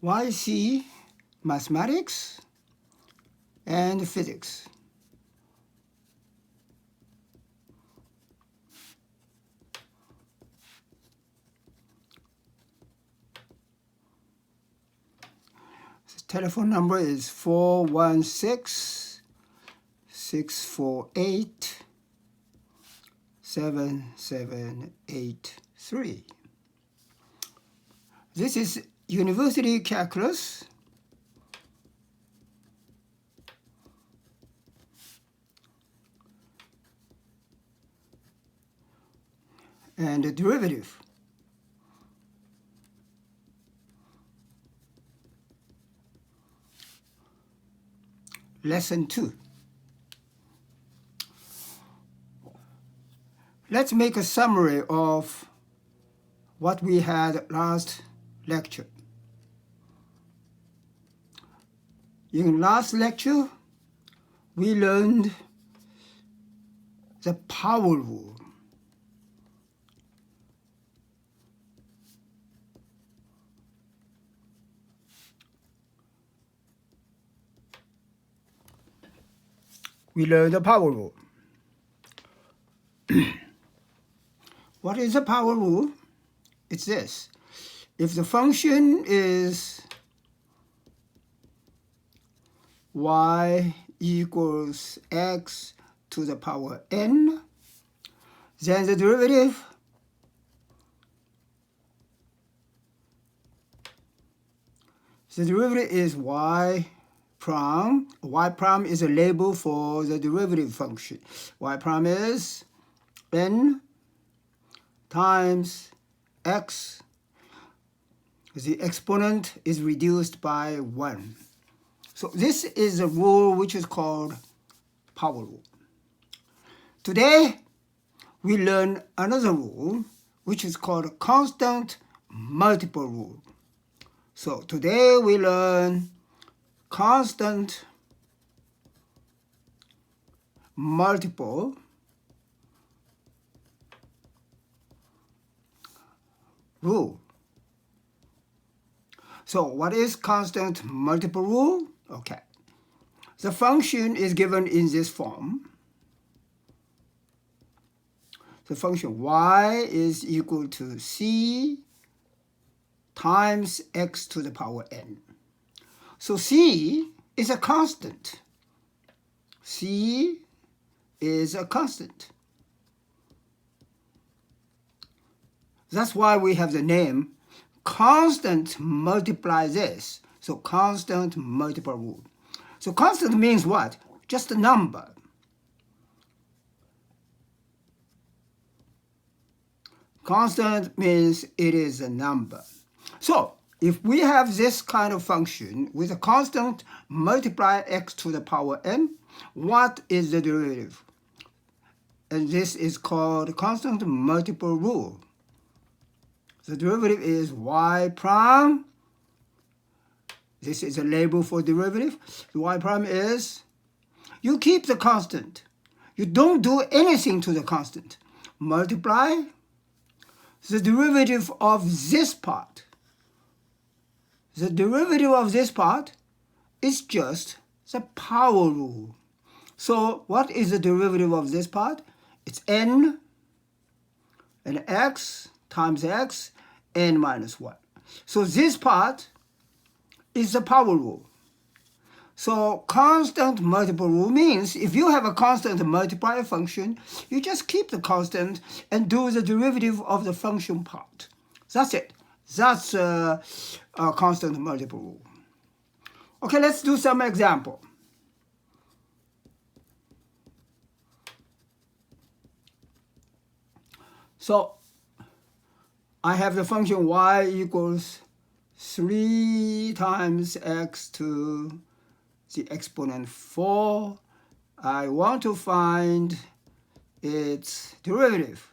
YC, mathematics and physics. The telephone number is 416-648-7783. This is University Calculus. And the derivative. Lesson 2. Let's make a summary of what we had last lecture. In last lecture, we learned the power rule. We learned the power rule. What is the power rule? It's this. If the function is y equals x to the power n, then the derivative is y prime. Y prime is a label for the derivative function. Y prime is n times x. The exponent is reduced by 1. So this is a rule which is called power rule. Today, we learn another rule which is called constant multiple rule. So today we learn constant multiple rule. So what is constant multiple rule? Okay. The function is given in this form. The function y is equal to c times x to the power n. So c is a constant. C is a constant. That's why we have the name constant multiply this. So constant multiple rule. So constant means what? Just a number. Constant means it is a number. So if we have this kind of function with a constant multiply x to the power n, what is the derivative? And this is called constant multiple rule. The derivative is y prime. This is a label for derivative. The y prime is, you keep the constant. You don't do anything to the constant. Multiply the derivative of this part. The derivative of this part is just the power rule. So what is the derivative of this part? It's n and x times x, n minus 1. So this part is the power rule. So constant multiple rule means if you have a constant multiplier function, you just keep the constant and do the derivative of the function part. That's it. That's a constant multiple rule. Okay, let's do some example. So I have the function y equals 3 times x to the exponent 4. I want to find its derivative.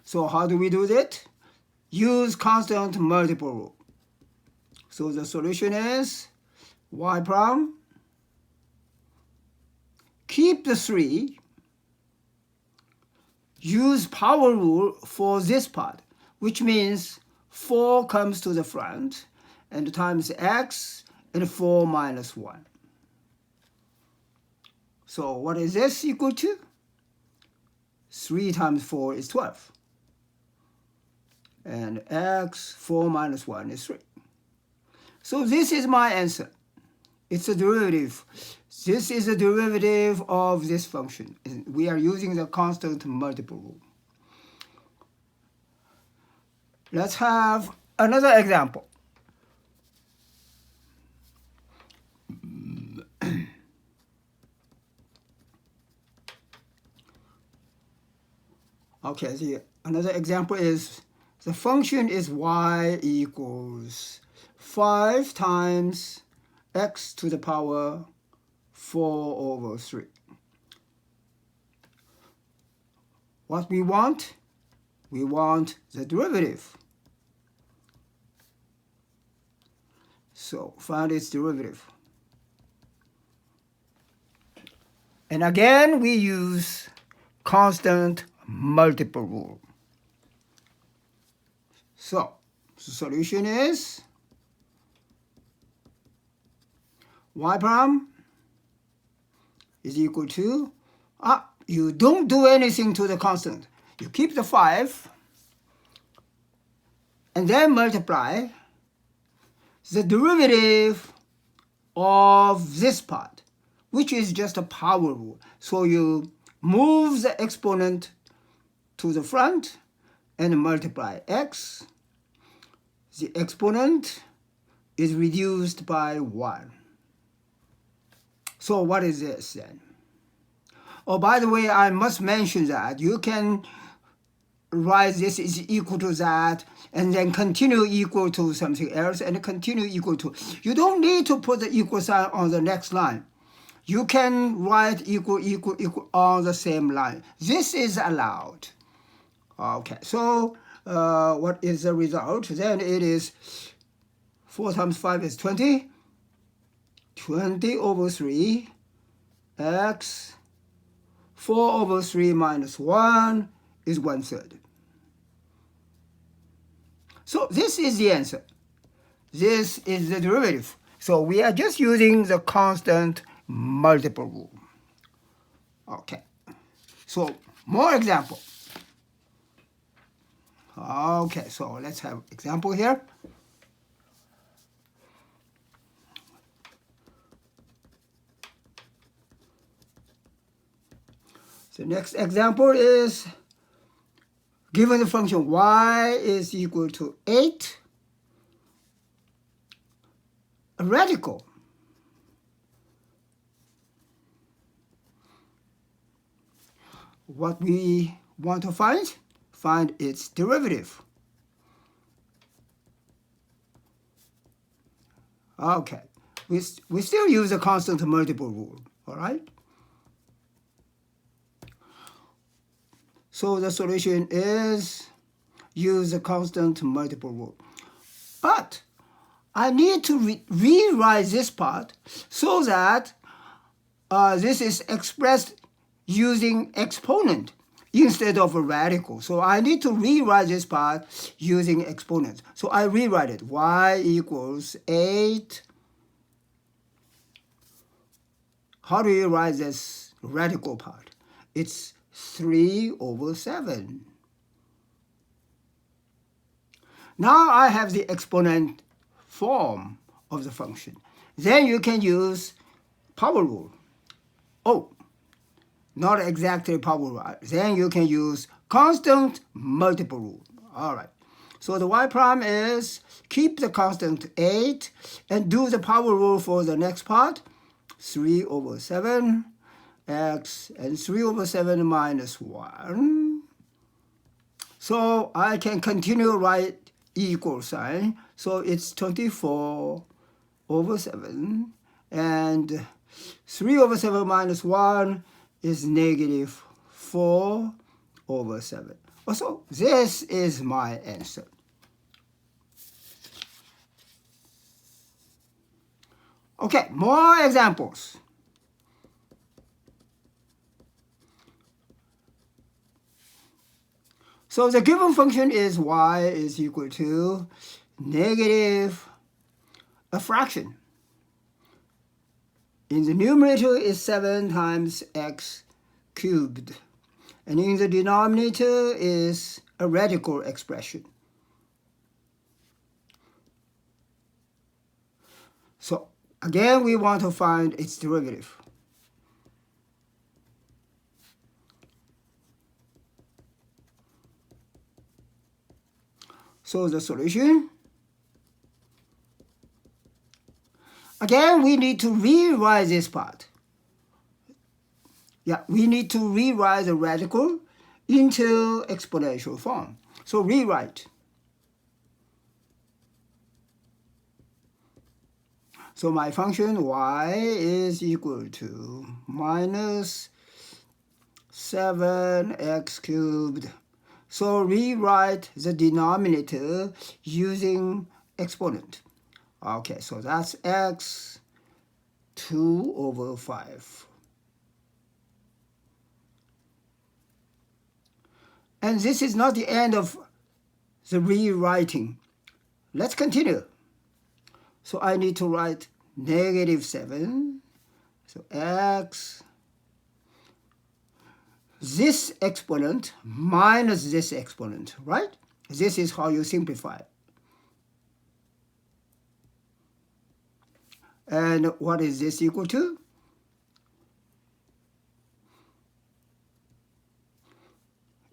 So how do we do that? Use constant multiple rule. So the solution is y prime. Keep the 3. Use power rule for this part. which means 4 comes to the front, and times x, and 4 minus 1. So what is this equal to? 3 times 4 is 12. And x, 4 minus 1 is 3. So this is my answer. It's a derivative. This is a derivative of this function. We are using the constant multiple rule. Let's have another example. Okay, another example is the function is y equals 5 times x to the power 4 over 3. What we want? We want the derivative. So find its derivative. And again, we use constant multiple rule. So the solution is y prime is equal to, you don't do anything to the constant. You keep the 5 and then multiply the derivative of this part, which is just a power rule. So you move the exponent to the front and multiply x. The exponent is reduced by 1. So what is this then? Oh, by the way, I must mention that you can write this is equal to that, and then continue equal to something else, and continue equal to. You don't need to put the equal sign on the next line. You can write equal, equal, equal on the same line. This is allowed. Okay, so what is the result? Then it is 4 times 5 is 20. 20 over 3, x, 4 over 3 minus 1 is 1/3. So this is the answer. This is the derivative. So we are just using the constant multiple rule. Okay, so more example. Okay, so let's have example here. The next example is given the function y is equal to 8, a radical. What we want to find its derivative. Okay, we still use the constant multiple rule, all right? So the solution is use the constant multiple rule. But I need to rewrite this part so that this is expressed using exponent instead of a radical. So I need to rewrite this part using exponent. So I rewrite it. Y equals 8. How do you write this radical part? It's 3 over 7. Now I have the exponent form of the function. Then you can use power rule. Oh, not exactly power rule. Then you can use constant multiple rule. All right. So the y prime is keep the constant 8 and do the power rule for the next part. 3 over 7. X and 3 over 7 minus 1. So I can continue write equal sign. So it's 24 over 7. And 3 over 7 minus 1 is negative 4 over 7. So this is my answer. Okay, more examples. So the given function is y is equal to negative a fraction. In the numerator is 7 times x cubed. And in the denominator is a radical expression. So again, we want to find its derivative. So the solution, again, we need to rewrite this part. Yeah, we need to rewrite the radical into exponential form. So rewrite. So my function y is equal to minus 7x cubed. So rewrite the denominator using exponent. Okay, so that's x 2 over 5. And this is not the end of the rewriting. Let's continue. So I need to write negative 7. So x, this exponent minus this exponent, right? This is how you simplify. And what is this equal to?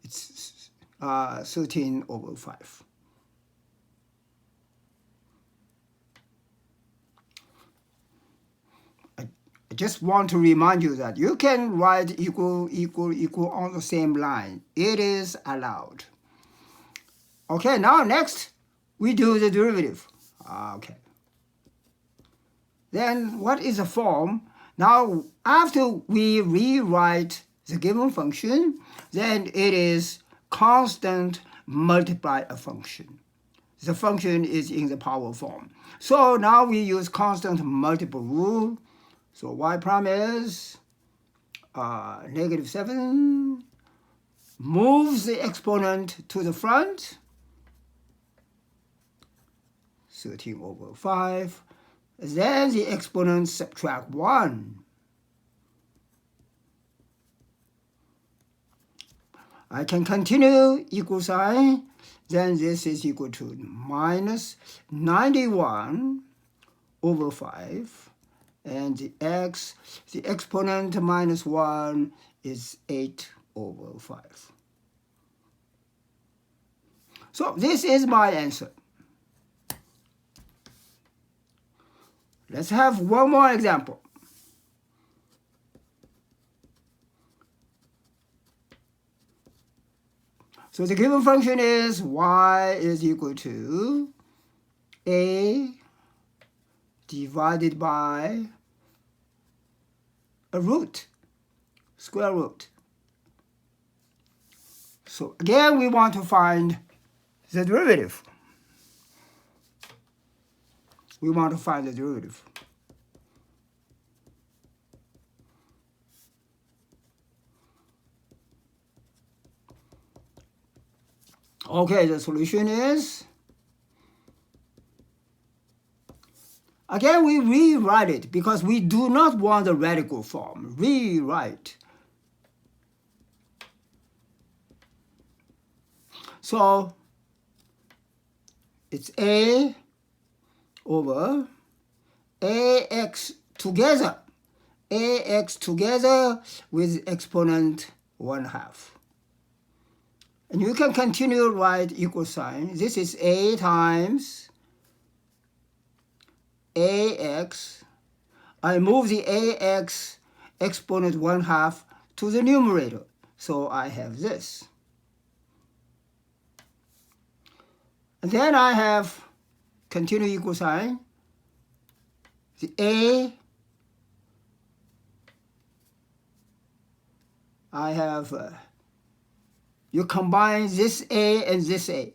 It's 13 over 5. I just want to remind you that you can write equal, equal, equal on the same line. It is allowed. Okay, now next we do the derivative. Okay. Then what is the form? Now, after we rewrite the given function, then it is constant multiply a function. The function is in the power form. So now we use constant multiple rule. So y prime is negative 7, moves the exponent to the front, 13 over 5. Then the exponent subtract 1. I can continue equal sign. Then this is equal to minus 91 over 5. And the exponent minus 1 is 8 over 5. So this is my answer. Let's have one more example. So the given function is y is equal to a divided by a root, square root. So again, we want to find the derivative. We want to find the derivative. Okay, the solution is, again, we rewrite it because we do not want the radical form. Rewrite. So it's a over ax together with exponent 1/2. And you can continue to write equal sign. This is a times ax. I move the ax exponent 1/2 to the numerator. So I have this. And then I have continue equal sign. The a, I have, you combine this a and this a.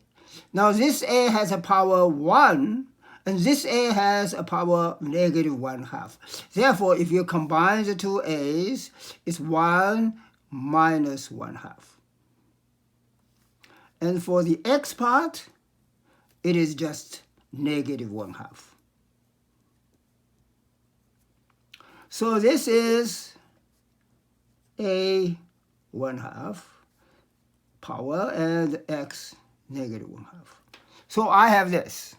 Now this a has a power 1, and this a has a power negative 1/2. Therefore, if you combine the two a's, it's 1 minus 1/2. And for the x part, it is just -1/2. So this is a 1/2 power and x -1/2. So I have this.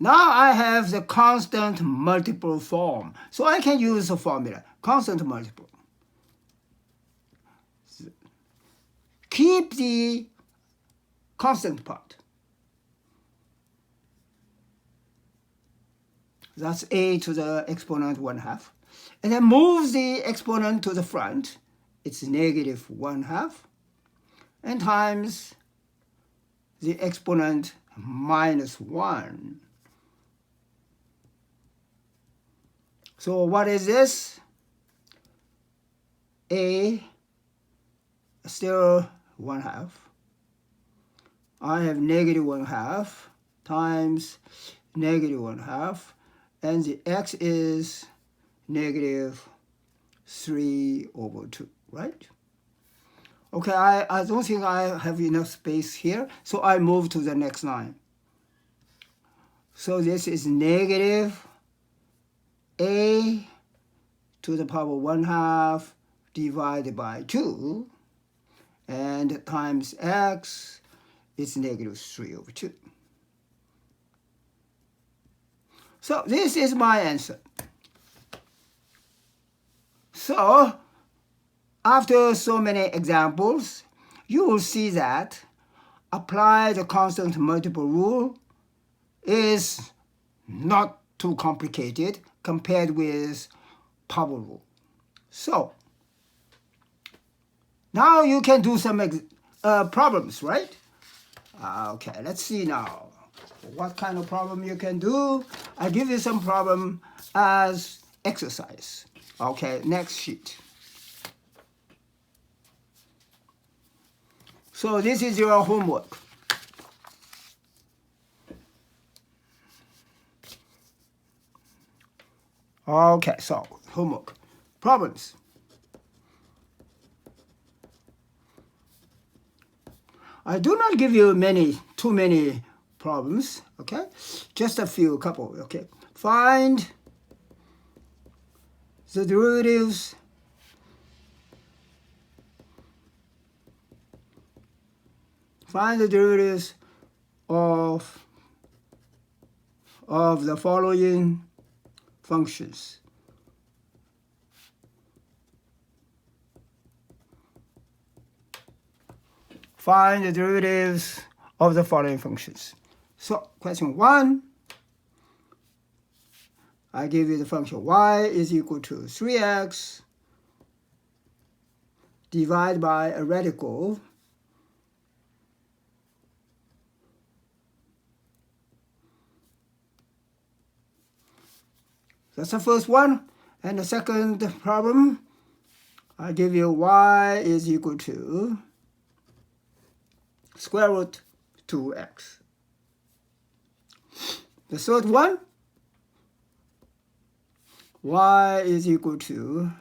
Now I have the constant multiple form. So I can use the formula, constant multiple. Keep the constant part. That's a to the exponent 1/2. And then move the exponent to the front. It's -1/2. And times the exponent -1. So what is this? A still 1/2. I have -1/2 times -1/2, and the x is -3/2, right? Okay, I don't think I have enough space here, so I move to the next line. So this is -a to the power 1/2 divided by 2, and times x is -3/2. So this is my answer. So after so many examples, you will see that apply the constant multiple rule is not too complicated compared with power rule. So now you can do some problems, right? Okay, let's see now what kind of problem you can do. I give you some problem as exercise. Okay, next sheet. So this is your homework. Okay, so homework. Problems. I do not give you too many problems, okay? Just a couple, okay? Find the derivatives of the following functions. Find the derivatives of the following functions. So question 1, I give you the function y is equal to 3x divided by a radical That's the first one. And the second problem, I give you y is equal to square root 2x. The third one, y is equal to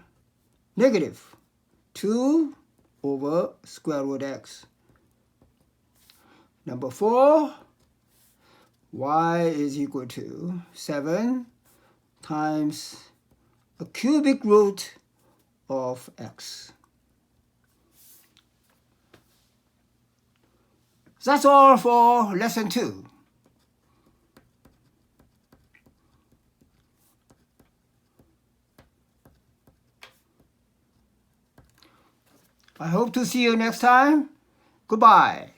-2 over square root x. Number 4, y is equal to 7 times a cubic root of x. That's all for lesson 2. I hope to see you next time. Goodbye.